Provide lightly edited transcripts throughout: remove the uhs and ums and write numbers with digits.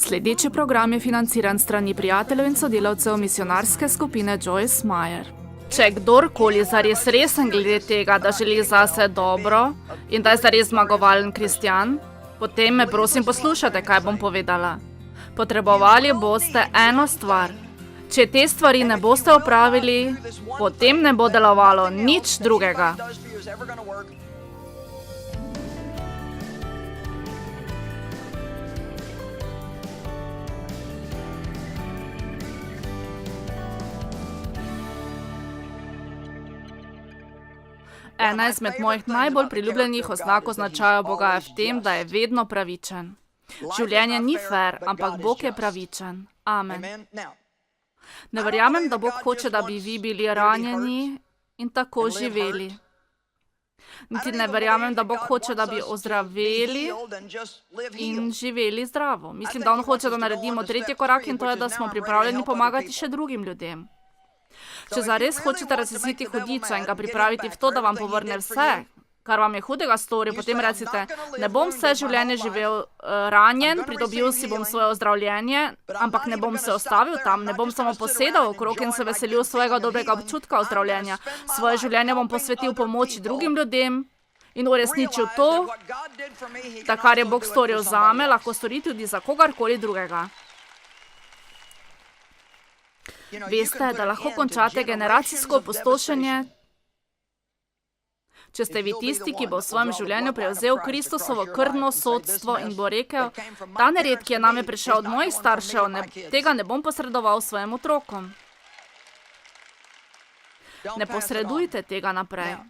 Sledeči program je financiran strani prijateljev in sodelavcev misionarske skupine Joyce Meyer. Če je kdorkoli zares resen glede tega, da želi zase dobro in da je zares zmagovalen kristjan, potem me prosim poslušajte, kaj bom povedala. Potrebovali boste eno stvar. Če te stvari ne boste opravili, potem ne bo delovalo nič drugega. Ena izmed mojih najbolj priljubljenih oznak označaja Boga je v tem, da je vedno pravičen. Življenje ni fer, ampak Bog je pravičen. Amen. Ne verjamem, da Bog hoče, da bi vi bili ranjeni in tako živeli. Niti ne verjamem, da Bog hoče, da bi ozdraveli in živeli zdravo. Mislim, da On hoče, da naredimo tretji korak in to je, da smo pripravljeni pomagati še drugim ljudem. Če zares hočete razjeziti hudiča in ga pripraviti v to, da vam povrne vse, kar vam je hudega storil, potem recite, ne bom vse življenje živel ranjen, pridobil si bom svoje ozdravljenje, ampak ne bom se ostavil tam, ne bom samo posedal okrog in se veselil svojega dobrega občutka ozdravljenja. Svoje življenje bom posvetil pomoči drugim ljudem in uresničil to, da kar je Bog storil zame, lahko stori tudi za kogarkoli drugega. Veste, da lahko končate generacijsko opustošenje, če ste vi tisti, ki bo v svojem življenju prevzel Kristusovo krvno sodstvo in bo rekel, ta nered, ki je name prišel od mojih staršev, tega ne bom posredoval svojim otrokom. Ne posredujte tega naprej.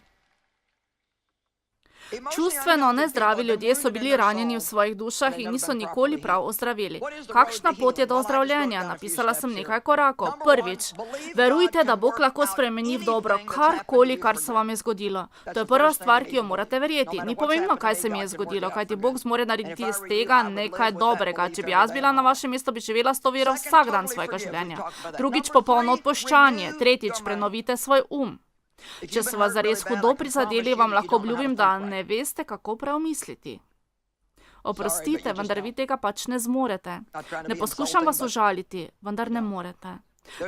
Čustveno nezdravi ljudje so bili ranjeni v svojih dušah in niso nikoli prav ozdravili. Kakšna pot je do ozdravljenja? Napisala sem nekaj korakov. Prvič, verujte, da Bog lahko spremeni v dobro karkoli, kar se vam je zgodilo. To je prva stvar, ki jo morate verjeti. Ni pomembno, kaj se mi je zgodilo, kajti Bog zmore narediti iz tega nekaj dobrega. Če bi jaz bila na vašem mestu, bi živela s to vero vsak dan svojega življenja. Drugič, popolno odpuščanje. Tretjič, prenovite svoj Če so vas zares hudo prizadeli, vam lahko obljubim, da ne veste, kako prav misliti. Oprostite, vendar vi tega pač ne zmorete. Ne poskušam vas užaliti, vendar ne morete.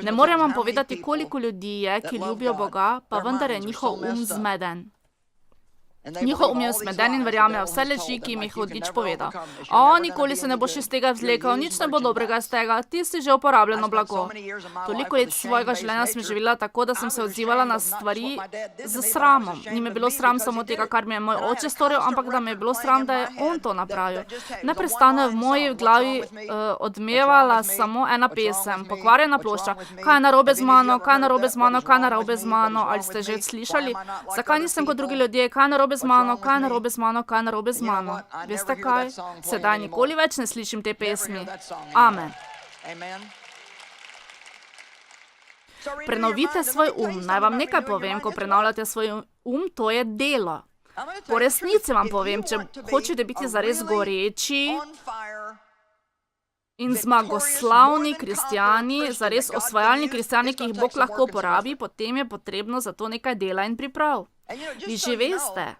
Ne morem vam povedati, koliko ljudi je, ki ljubijo Boga, pa vendar je njihov zmeden. Njihov je smeden in verjamejo vse leži, ki jim jih hudič povedal. Nikoli se ne boš iz tega vzlekel, nič ne bo dobrega iz tega, ti si že uporabljeno blago. Toliko let svojega življenja sem živela tako, da sem se odzivala na stvari z sramom. Ni me bilo sram samo tega, kar mi je moj oče storil, ampak da me je bilo sram, da je on to napravil. Neprestano je v moji glavi odmevala samo ena pesem, pokvarjena plošča. Kaj je narobe z mano, kaj je narobe z mano, kaj je narobe z mano, ali ste že slišali? Zakaj nisem kot drugi ljudje, kaj je narobe z mano, kaj je narobe z mano, kaj je narobe z mano. Veste kaj? Sedaj nikoli več ne slišim te pesmi. Amen. Prenovite svoj Naj vam nekaj povem, ko prenavljate svoj to je delo. Po resnici vam povem, če hočete biti zares goreči in zmagoslavni kristjani, zares osvajalni kristjani, ki jih Bog lahko uporabi, potem je potrebno za to nekaj dela in priprav. Vi že veste,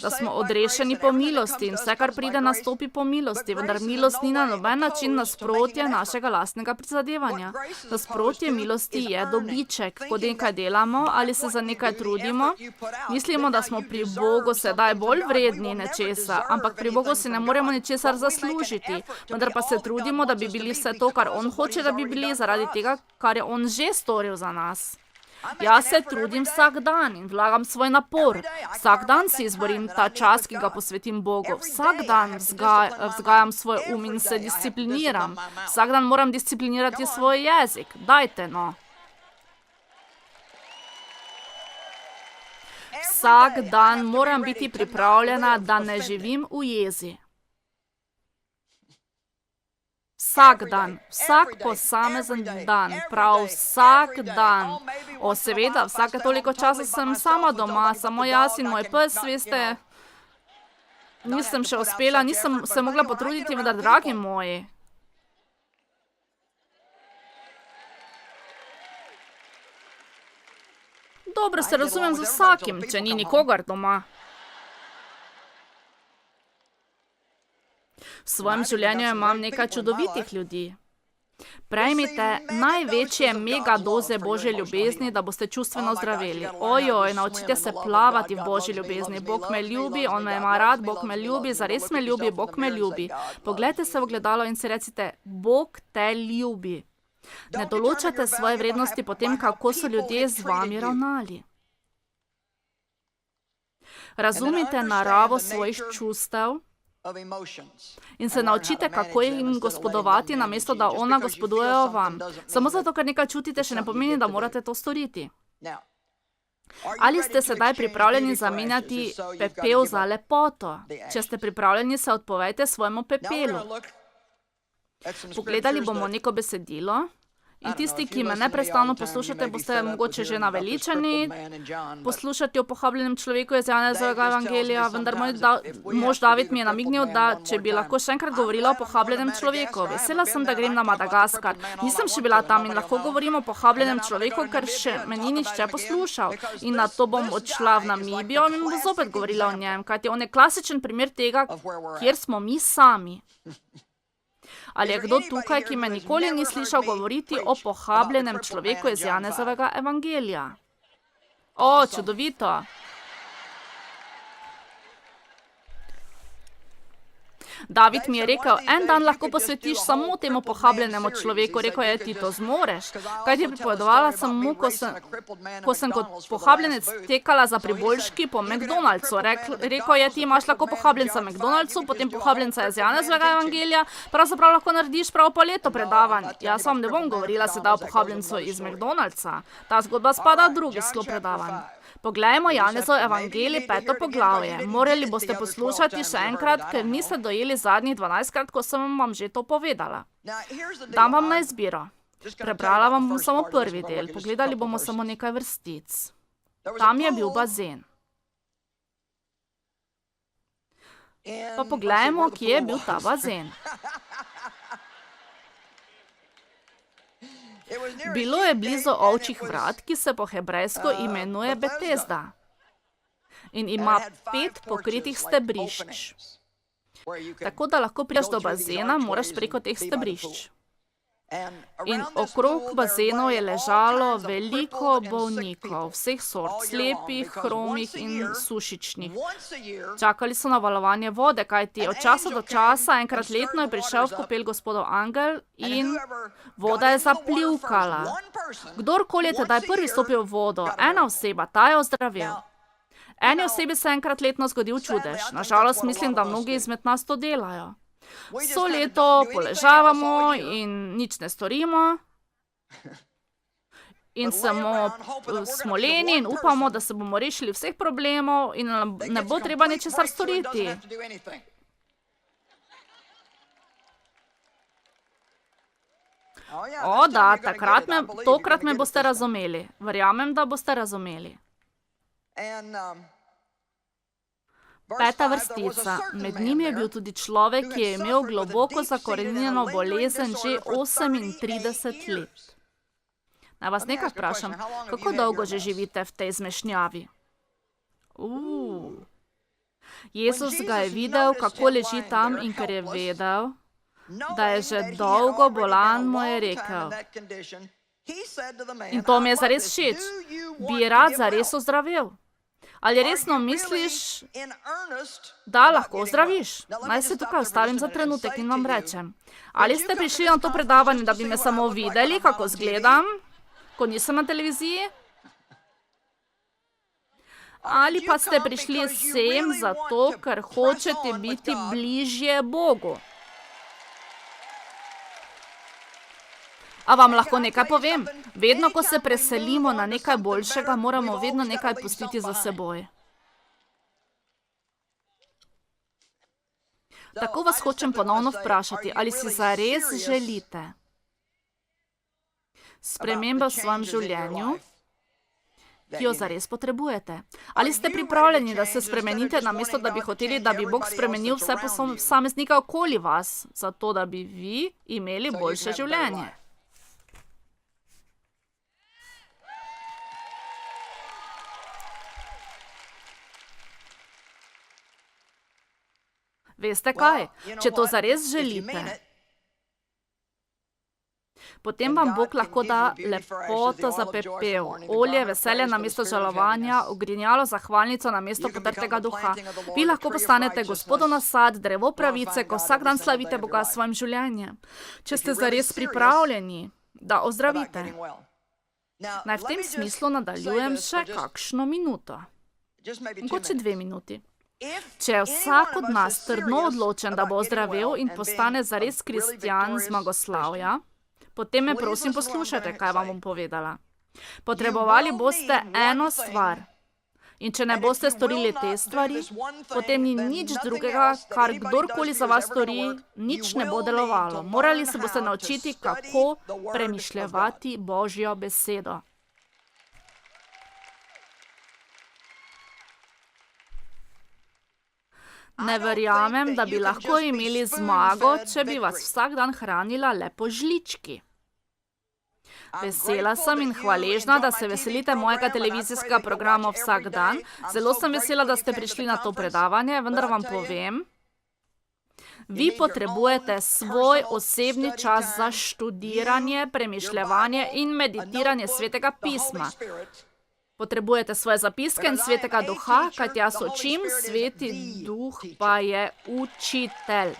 da smo odrešeni po milosti in vse, kar pride, nastopi po milosti, vendar milost ni na noben način nasprotje našega lastnega prizadevanja. Nasprotje milosti je dobiček. Ko nekaj delamo ali se za nekaj trudimo, mislimo, da smo pri Bogu sedaj bolj vredni nečesa, ampak pri Bogu si ne moremo ničesar zaslužiti, vendar pa se trudimo, da bi bili vse to, kar On hoče, da bi bili, zaradi tega, kar je On že storil za nas. Jaz se trudim vsak dan in vlagam svoj napor. Vsak dan si izborim ta čas, ki ga posvetim Bogu. Vsak dan vzgajam svoj in se discipliniram. Vsak dan moram disciplinirati svoj jezik. Dajte, no. Vsak dan moram biti pripravljena, da ne živim v jezi. Vsak dan, vsak posamezen dan, prav vsak dan. Seveda, vsake toliko časa sem sama doma, samo jaz in moj pes, veste, nisem še uspela, nisem se mogla potruditi, vendar, dragi moji. Dobro se razumem z vsakim, če ni nikogar doma. V svojem življenju imam nekaj čudovitih ljudi. Prejmite največje mega doze Božje ljubezni, da boste čustveno zdraveli. Ojoj, naučite se plavati v Božji ljubezni. Bog me ljubi, on me ima rad, Bog me ljubi, zares me ljubi, Bog me ljubi. Poglejte se v ogledalo in si recite, Bog te ljubi. Ne določate svoje vrednosti po tem, kako so ljudje z vami ravnali. Razumite naravo svojih čustev in se naučite, kako jim gospodovati, namesto da ona gospodujejo vam. Samo zato, ker nekaj čutite, še ne pomeni, da morate to storiti. Ali ste sedaj pripravljeni zamenjati pepel za lepoto? Če ste pripravljeni, se odpovejte svojemu pepelu. Pogledali bomo neko besedilo. In tisti, ki me neprestano poslušate, boste mogoče že naveličani poslušati o pohabljenem človeku iz Janezovega evangelija, vendar moj mož David mi je namignil, da če bi lahko še enkrat govorila o pohabljenem človeku. Vesela sem, da grem na Madagaskar. Nisem še bila tam in lahko govorim o pohabljenem človeku, ker še me ni nihče poslušal. In nato bom odšla v Namibijo in bom zopet govorila o njem, kajti on je klasičen primer tega, kjer smo mi sami. Ali je kdo tukaj, ki me nikoli ni slišal govoriti o pohabljenem človeku iz Janezovega evangelija? O, čudovito! David mi je rekel, en dan lahko posvetiš samo temu pohabljenemu človeku. Rekel je, ti to zmoreš. Kaj ti pripovedovala sem mu, ko sem kot pohabljenec tekala za priboljški po McDonald'su. Rekel je, ti imaš lahko pohabljenca v McDonald'su, potem pohabljenca iz Janezovega evangelija, pravzaprav lahko narediš prav paleto predavanj. Jaz vam ne bom govorila sedaj o pohabljencu iz McDonald'sa. Ta zgodba spada v drugi sklop predavanj. Poglejmo Janezov evangelij 5. poglavje. Morali boste poslušati še enkrat, ker niste dojeli zadnjih 12krat, ko sem vam že to povedala. Dam vam na izbiro. Prebrala vam bom samo prvi del. Pogledali bomo samo nekaj vrstic. Tam je bil bazen. Pa poglejmo, kje je bil ta bazen. Bilo je blizu ovčjih vrat, ki se po hebrejsko imenuje Betesda in ima 5 pokritih stebrišč. Tako da lahko prideš do bazena, moraš preko teh stebrišč. In okrog bazenov je ležalo veliko bolnikov, vseh sort, slepih, hromih in sušičnih. Čakali so na valovanje vode, kajti od časa do časa, enkrat letno je prišel v kopel Gospodov angel in voda je zaplivkala. Kdorkoli je tedaj prvi stopil v vodo, ena oseba, ta je ozdravil. Eni osebi se enkrat letno zgodil čudež. Nažalost, mislim, da mnogi izmed nas to delajo. Vso leto poležavamo in nič ne storimo in smo leni in upamo, da se bomo rešili vseh problemov in ne bo treba ničesar storiti. O, da, tokrat me boste razumeli. Verjamem, da boste razumeli. 5. vrstica. Med njimi je bil tudi človek, ki je imel globoko zakoreninjeno bolezen že 38 let. Naj vas nekaj vprašam, kako dolgo že živite v tej zmešnjavi? Jezus ga je videl, kako leži tam in ker je vedel, da je že dolgo bolan, mu je rekel. In to mi je zares všeč. Bi rad zares ozdravel? Ali resno misliš, da lahko ozdraviš? Naj se tukaj ustavim za trenutek in vam rečem. Ali ste prišli na to predavanje, da bi me samo videli, kako izgledam, ko nisem na televiziji? Ali pa ste prišli sem zato, ker hočete biti bližje Bogu? A vam lahko nekaj povem? Vedno, ko se preselimo na nekaj boljšega, moramo vedno nekaj pustiti za seboj. Tako vas hočem ponovno vprašati, ali si zares želite spremembe v svojem življenju, ki jo zares potrebujete? Ali ste pripravljeni, da se spremenite, namesto da bi hoteli, da bi Bog spremenil vse posameznika okoli vas, zato da bi vi imeli boljše življenje? Veste kaj? Če to zares želite, potem vam Bog lahko da lepoto za pepel, olje, veselje namesto žalovanja, ogrinjalo, zahvalnico namesto potrtega duha. Vi lahko postanete Gospodov nasad, drevo pravice, ko vsak dan slavite Boga s svojim življenjem. Če ste zares pripravljeni, da ozdravite. Naj v tem smislu nadaljujem še kakšno minuto. Mogoče 2 minuti. Če je vsak od nas trdno odločen, da bo ozdravel in postane zares kristjan zmagoslavja, potem me prosim poslušajte, kaj vam bom povedala. Potrebovali boste eno stvar. In če ne boste storili te stvari, potem ni nič drugega, kar kdorkoli za vas stori, nič ne bo delovalo. Morali se boste naučiti, kako premišljevati Božjo besedo. Ne verjamem, da bi lahko imeli zmago, če bi vas vsak dan hranila le po žlički. Vesela sem in hvaležna, da se veselite mojega televizijskega programa vsak dan. Zelo sem vesela, da ste prišli na to predavanje, vendar vam povem, vi potrebujete svoj osebni čas za študiranje, premišljevanje in meditiranje Svetega pisma. Potrebujete svoje zapiske in Svetega duha, kajti jaz učim, Sveti duh pa je učitelj.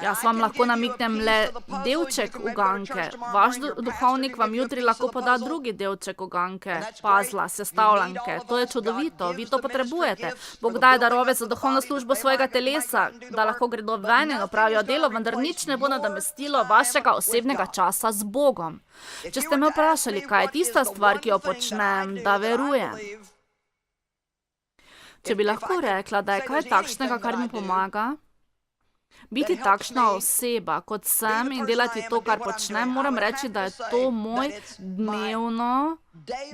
Jaz vam lahko namignem le delček uganke. Vaš duhovnik vam jutri lahko poda drugi delček uganke, pazla, sestavljanke. To je čudovito, vi to potrebujete. Bog daje darove za duhovno službo svojega telesa, da lahko gredo ven in opravijo delo, vendar nič ne bo nadomestilo vašega osebnega časa z Bogom. Če ste me vprašali, kaj je tista stvar, ki jo počnem, da verujem. Če bi lahko rekla, da je kaj takšnega, kar mi pomaga, biti takšna oseba, kot sem in delati to, kar počnem, moram reči, da je to moj dnevno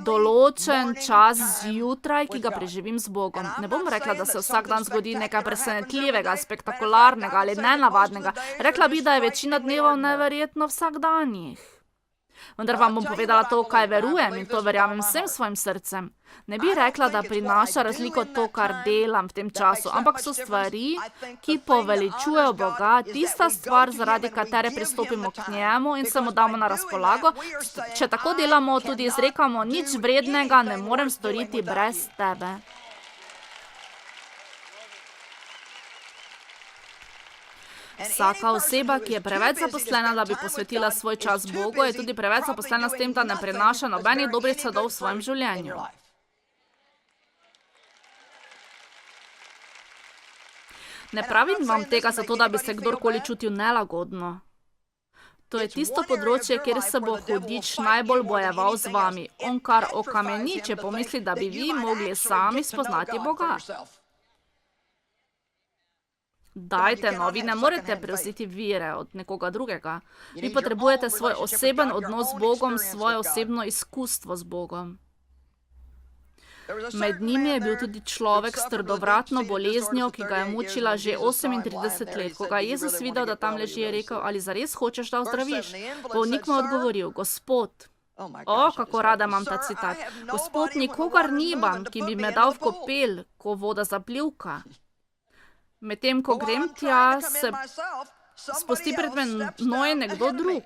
določen čas zjutraj, ki ga preživim z Bogom. Ne bom rekla, da se vsak dan zgodi nekaj presenetljivega, spektakularnega ali nenavadnega. Rekla bi, da je večina dnevov neverjetno vsakdanjih. Vendar vam bom povedala to, kaj verujem in to verjamem vsem svojim srcem. Ne bi rekla, da prinaša razliko to, kar delam v tem času, ampak so stvari, ki poveličujejo Boga, tista stvar, zaradi katere pristopimo k njemu in se mu damo na razpolago. Če tako delamo, tudi izrekamo, nič vrednega ne morem storiti brez tebe. Vsaka oseba, ki je preveč zaposlena, da bi posvetila svoj čas Bogu, je tudi preveč zaposlena s tem, da ne prenaša nobenih dobrih sadov v svojem življenju. Ne pravim vam tega zato, da bi se kdorkoli čutil nelagodno. To je tisto področje, kjer se bo hudič najbolj bojeval z vami. On kar okameni, če pomisli, da bi vi mogli sami spoznati Boga. Dajte, no, vi ne morete prevzeti vire od nekoga drugega. Vi potrebujete svoj oseben odnos z Bogom, svoje osebno izkustvo z Bogom. Med njimi je bil tudi človek s trdovratno boleznijo, ki ga je mučila že 38 let. Ko ga je Jezus videl, da tam leži, je rekel, ali zares hočeš, da ozdraviš? Bolnik mu je odgovoril, Gospod. Kako rada imam ta citat. Gospod, nikogar nimam, ki bi me dal v kopel, ko voda zaplivka. Medtem, ko grem tja, se spusti pred menoj nekdo drug.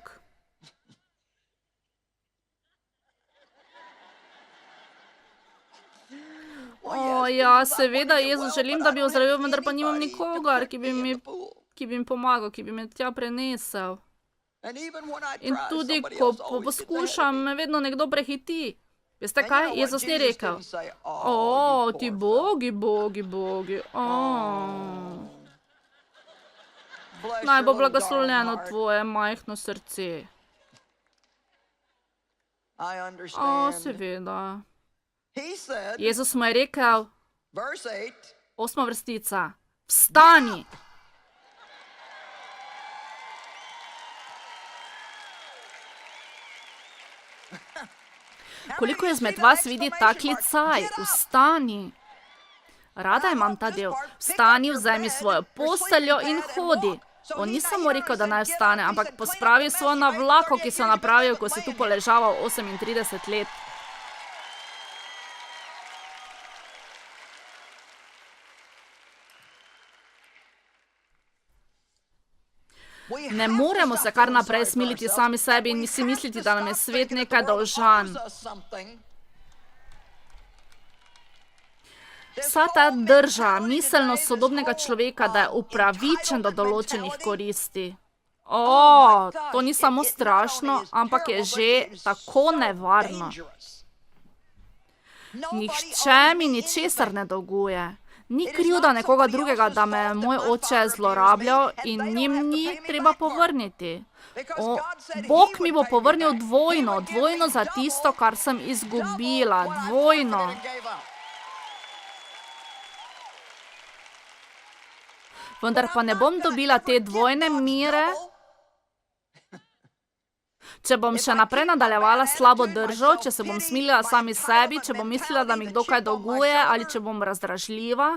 Ja, seveda, Jezus, želim, da bi ozdravil, vendar pa nimam nikogar, ki bi mi pomagal, ki bi me tja prenesel. In tudi, ko poskušam, me vedno nekdo prehiti. Veste kaj? Jezus ni rekel, ti bogi, bogi, bogi, naj bo blagoslovljeno tvoje majhno srce. Seveda. Jezus mu je rekel, 8. vrstica, vstani! Koliko izmed vas vidi ta klicaj? Vstani! Rada imam ta del. Vstani, vzemi svojo posteljo in hodi. On ni samo rekel, da naj vstane, ampak pospravi svojo navlako, ki so napravil, ko si tu poležaval 38 let. Ne moremo se kar naprej smiliti sami sebi in si misliti, da nam je svet nekaj dolžan. Vsa ta drža, miselnost sodobnega človeka, da je upravičen do določenih koristi. To ni samo strašno, ampak je že tako nevarno. Nihče mi ničesar ne dolguje. Ni krivda nekoga drugega, da me je moj oče zlorabljal in njim ni treba povrniti. Bog mi bo povrnil dvojno za tisto, kar sem izgubila, dvojno. Vendar pa ne bom dobila te dvojne mire, če bom še naprej nadaljevala slabo držo, če se bom smilila sami sebi, če bom mislila, da mi kdo kaj dolguje ali če bom razdražljiva,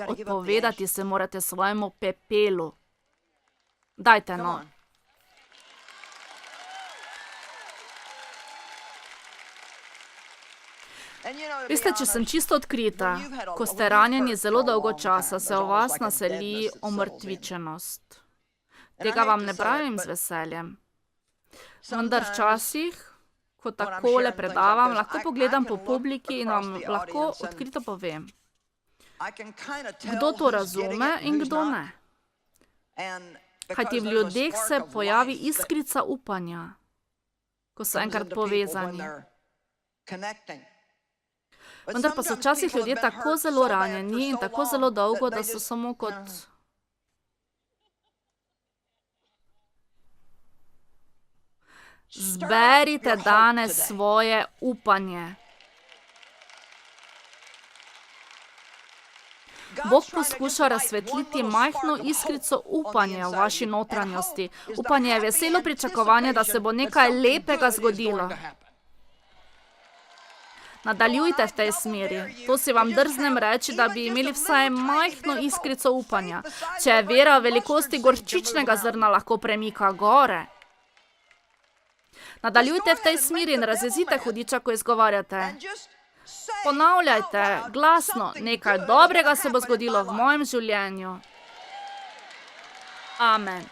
odpovedati se morate svojemu pepelu. Dajte no. Veste, če sem čisto odkrita, ko ste ranjeni zelo dolgo časa, se v vas naseli omrtvičenost. Tega vam ne pravim z veseljem. Vendar včasih, ko takole predavam, lahko pogledam po publiki in vam lahko odkrito povem, kdo to razume in kdo ne. Kajti v ljudeh se pojavi iskrica upanja, ko so enkrat povezani. Vendar pa so včasih ljudje tako zelo ranjeni in tako zelo dolgo, da so samo kot... Zberite danes svoje upanje. Bog poskuša razsvetliti majhno iskrico upanja v vaši notranjosti. Upanje je veselo pričakovanje, da se bo nekaj lepega zgodilo. Nadaljujte v tej smeri. To si vam drznem reči, da bi imeli vsaj majhno iskrico upanja. Če je vera v velikosti gorčičnega zrna, lahko premika gore. Nadaljujte v tej smeri in razjezite hudiča, ko izgovarjate. Ponavljajte glasno, nekaj dobrega se bo zgodilo v mojem življenju. Amen.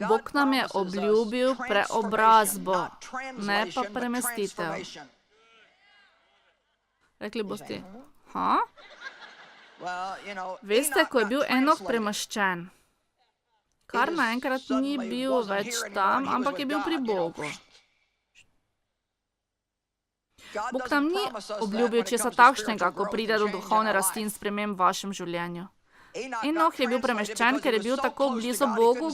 Bog nam je obljubil preobrazbo, ne pa premestitev. Rekli boste, Veste, ko je bil Enok premaščen, kar naenkrat ni bil več tam, ampak je bil pri Bogu. Bog nam ni obljubil česa takšnega, ko pride do duhovne rasti in sprememb v vašem življenju. Enok je bil premeščen, ker je bil tako blizu Bogu,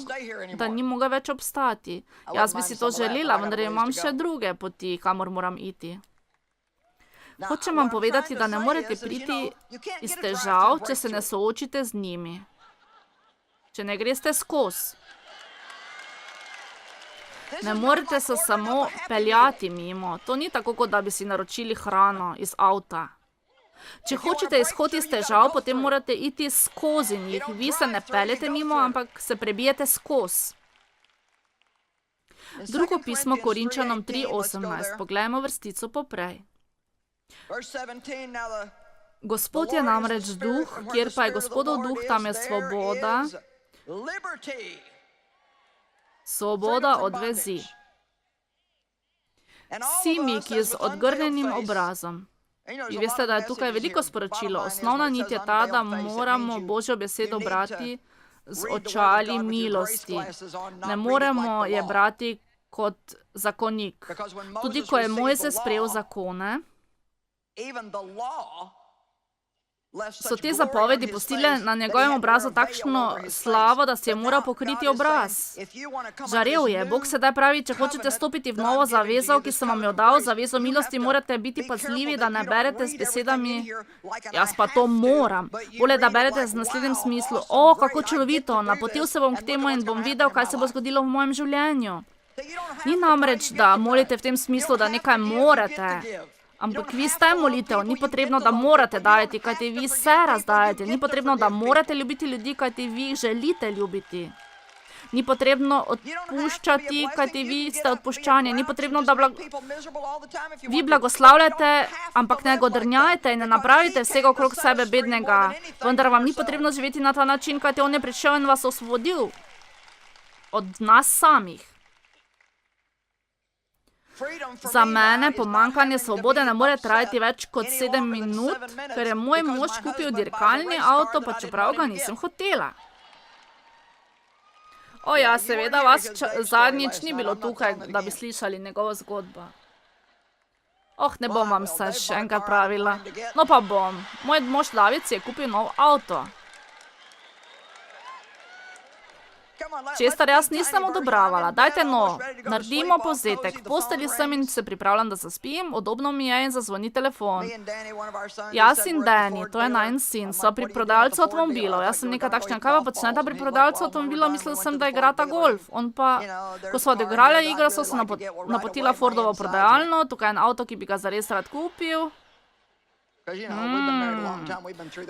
da ni mogel več obstati. Jaz bi si to želela, vendar imam še druge poti, kamor moram iti. Hočem vam povedati, da ne morete priti iz težav, če se ne soočite z njimi. Če ne greste skozi. Ne morete se samo peljati mimo. To ni tako, kot da bi si naročili hrano iz avta. Če hočete izhod iz težav, potem morate iti skozi njih. Vi se ne peljete mimo, ampak se prebijete skozi. Drugo pismo Korinčanom 3:18. Poglejmo vrstico poprej. Gospod je namreč duh, kjer pa je Gospodov duh, tam je svoboda. Svoboda od vezi. Vsi mi, ki z odgrnjenim obrazom. In veste, da je tukaj veliko sporočilo. Osnovna nit je ta, da moramo Božjo besedo brati z očali milosti. Ne moremo je brati kot zakonik. Tudi ko je Mojzes sprejel zakone, so te zapovedi pustile na njegovem obrazu takšno slavo, da si je moral pokriti obraz. Žarel je. Bog sedaj pravi, če hočete stopiti v novo zavezo, ki sem vam jo dal, zavezo milosti, morate biti pazljivi, da ne berete z besedami, jaz pa to moram. Bolje, da berete z naslednjem smislu, kako čudovito, napotil se bom k temu in bom videl, kaj se bo zgodilo v mojem življenju. Ni namreč, da molite v tem smislu, da nekaj morate. Ampak vi ste molitev, ni potrebno, da morate dajati, kajti vi se razdajate, ni potrebno, da morate ljubiti ljudi, kajti vi jih želite ljubiti. Ni potrebno odpuščati, kajti vi ste odpuščani. Ni potrebno, da vi blagoslavljate, ampak ne godrnjajte in ne napravite vsega okrog sebe bednega. Vendar vam ni potrebno živeti na ta način, kajti on je prišel in vas osvobodil od nas samih. Za mene pomanjkanje svobode ne more trajati več kot 7 minut, ker je moj mož kupil dirkalni avto, pa čeprav ga nisem hotela. O ja, seveda vas zadnjič ni bilo tukaj, da bi slišali njegovo zgodbo. Ne bom vam se še enkrat pravila. No pa bom. Moj mož David si je kupil nov avto. Česar jaz nisem odobravala. Dajte no, naredimo povzetek. V postelji sem in se pripravljam, da zaspim, udobno mi je in zazvoni telefon. Jaz in Danny, to je najin sin, so pri prodajalcu avtomobilov. Jaz sem nekaj takšnja, kaj pa počneta pri prodajalcu avtomobilov, mislila sem, da igrata golf. On pa, ko so odigrali igro, so se napotila Fordovo prodajalno, tukaj je en avto, ki bi ga zares rad kupil.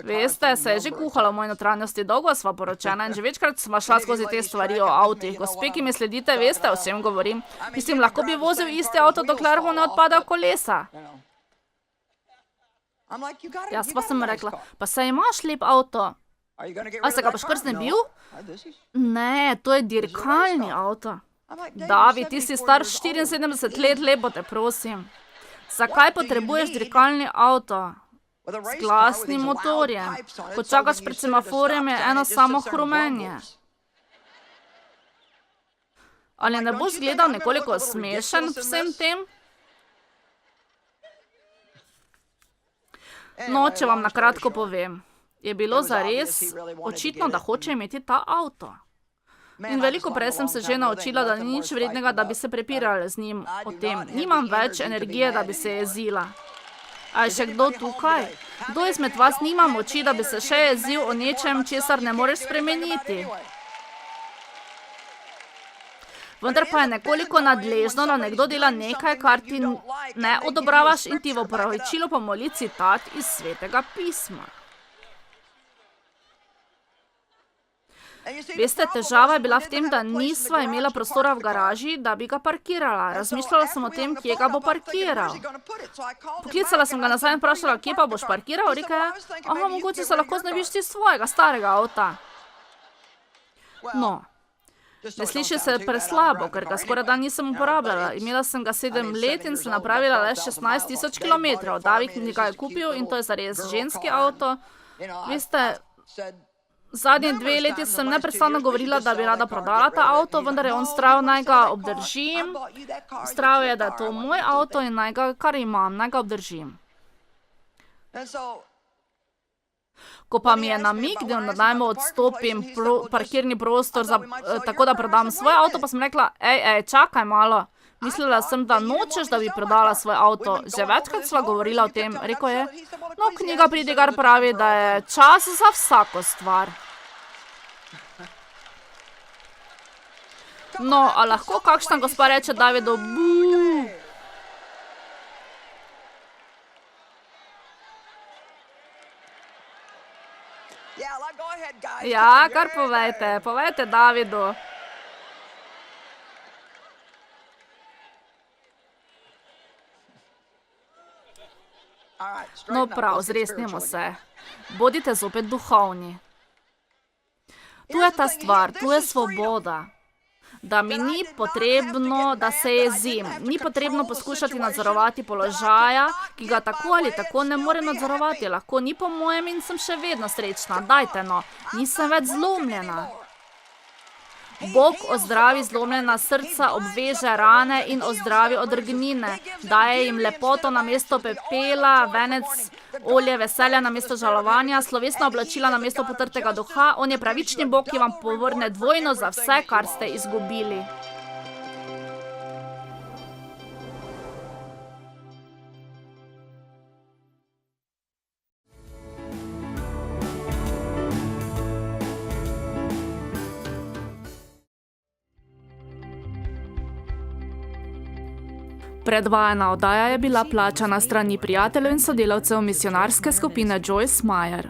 Veste, se je že kuhalo v moji notranjosti, dolgo sva poročena in že večkrat sva šla skozi te stvari o avtih. Gospe, ki mi sledite, veste, o čem govorim. Mislim, lahko bi vozil isti avto, dokler mu ne odpadajo kolesa. Jaz pa sem rekla, pa saj imaš lep avto. A se ga boš kar znebil? Ne, to je dirkalni avto. David, ti si star 74 let, lepo te prosim. Zakaj potrebuješ dirkalni avto? S glasnim motorjem. Ko čakaš pred semaforjem, je eno samo hrumenje. Ali ne boš gledal nekoliko smešen vsem tem? No, če vam na kratko povem, je bilo zares očitno, da hoče imeti ta avto. In veliko prej sem se že naučila, da ni nič vrednega, da bi se prepirala z njim o tem. Nimam več energije, da bi se jezila. A je še kdo tukaj? Kdo izmed vas nima moči, da bi se še jezil o nečem, česar ne moreš spremeniti? Vendar pa je nekoliko nadležno, da nekdo dela nekaj, kar ti ne odobravaš in ti v opravičilo pomoli citat iz Svetega pisma. Veste, težava je bila v tem, da nisva imela prostora v garaži, da bi ga parkirala. Razmišljala sem o tem, kje ga bo parkiral. Poklicala sem ga nazaj in vprašala, kje pa boš parkiral? Rekel je, mogoče se lahko znebiš ti svojega starega avta. No, ne sliši se preslabo, ker ga skoraj dan nisem uporabljala. Imela sem ga 7 let in se napravila le 16.000 kilometrov. David mi ga je kupil in to je zares ženski avto. Veste, zadnji 2 leti sem neprestano govorila, da bi rada prodala ta avto, vendar je on vztrajal, naj ga obdržim. Vztrajal je, da je to moj avto in naj ga, kar imam, naj ga obdržim. Ko pa mi je namignil, da naj mu odstopim parkirni prostor, tako da prodam svoj avto, pa sem rekla, čakaj malo. Mislila sem, da nočeš, da bi prodala svoj avto. Že večkrat sva govorila o tem. Rekel je, no, knjiga Pridigar pravi, da je čas za vsako stvar. No, a lahko kakšna gospa reče Davidu, buuu? Ja, kar povejte Davidu. No prav, zresnimo se. Bodite zopet duhovni. Tu je ta stvar, tu je svoboda. Da mi ni potrebno, da se jezim. Ni potrebno poskušati nadzorovati položaja, ki ga tako ali tako ne morem nadzorovati. Lahko ni po mojem in sem še vedno srečna. Dajte no, nisem več zlomljena. Bog ozdravi zlomljena srca, obveže rane in ozdravi odrgnine. Daje jim lepoto namesto pepela, venec olje veselja namesto žalovanja, slovesna oblačila namesto potrtega duha. On je pravični Bog, ki vam povrne dvojno za vse, kar ste izgubili. Predvajana oddaja je bila plačana s strani prijateljev in sodelavcev misionarske skupine Joyce Meyer.